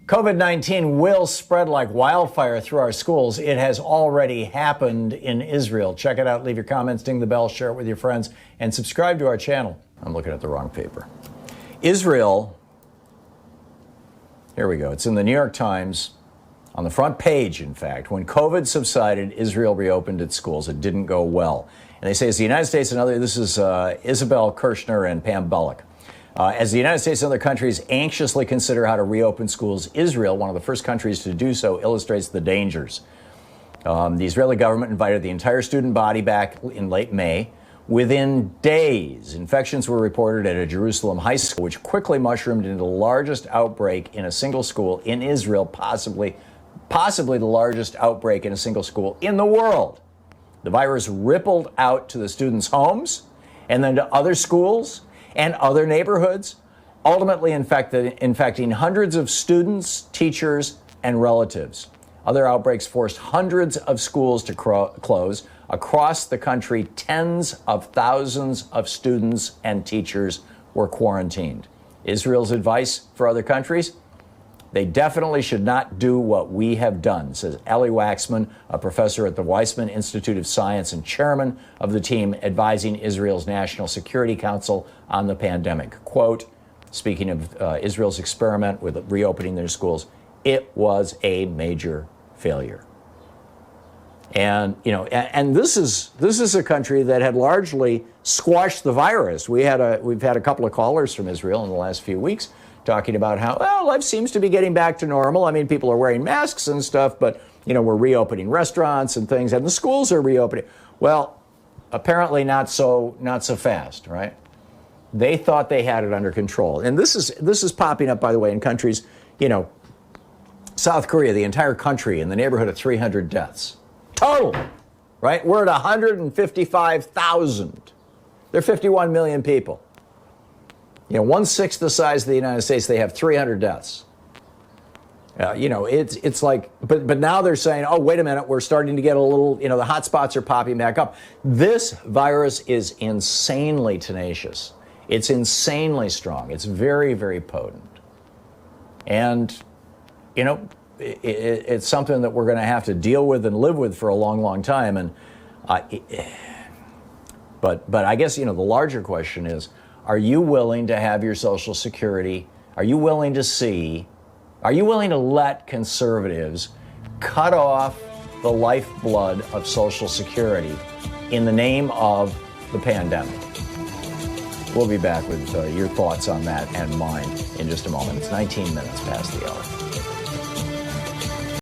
COVID-19 will spread like wildfire through our schools. It has already happened in Israel. Check it out. Leave your comments, ding the bell, share it with your friends, and subscribe to our channel. I'm looking at the wrong paper. Israel, here we go. It's in the New York Times, on the front page, in fact. When COVID subsided, Israel reopened its schools. It didn't go well. And they say, as the United States and other, this is Isabel Kirshner and Pam Bullock. As the United States and other countries anxiously consider how to reopen schools, Israel, one of the first countries to do so, illustrates the dangers. The Israeli government invited the entire student body back in late May. Within days, infections were reported at a Jerusalem high school, which quickly mushroomed into the largest outbreak in a single school in Israel, possibly the largest outbreak in a single school in the world. The virus rippled out to the students' homes and then to other schools and other neighborhoods, ultimately infecting hundreds of students, teachers, and relatives. Other outbreaks forced hundreds of schools to close. Across the country, tens of thousands of students and teachers were quarantined. Israel's advice for other countries? They definitely should not do what we have done, says Eli Waxman, a professor at the Weizmann Institute of Science and chairman of the team advising Israel's National Security Council on the pandemic. Quote, speaking of Israel's experiment with reopening their schools, it was a major failure. And, you know, and this is a country that had largely squashed the virus. We've had a couple of callers from Israel in the last few weeks talking about how, well, life seems to be getting back to normal. I mean, people are wearing masks and stuff, but, you know, we're reopening restaurants and things, and the schools are reopening. Well, apparently not so fast, right? They thought they had it under control. And this is popping up, by the way, in countries, you know, South Korea, the entire country in the neighborhood of 300 deaths. Total, right? We're at 155,000. There are 51 million people. You know, 1/6 the size of the United States, they have 300 deaths. You know, it's like, but now they're saying, oh, wait a minute, we're starting to get a little, you know, the hot spots are popping back up. This virus is insanely tenacious. It's insanely strong. It's very, very potent. And, you know, it's something that we're going to have to deal with and live with for a long, long time. And, but I guess, you know, the larger question is, are you willing to have your Social Security? Are you willing to let conservatives cut off the lifeblood of Social Security in the name of the pandemic? We'll be back with your thoughts on that and mine in just a moment. It's 19 minutes past the hour.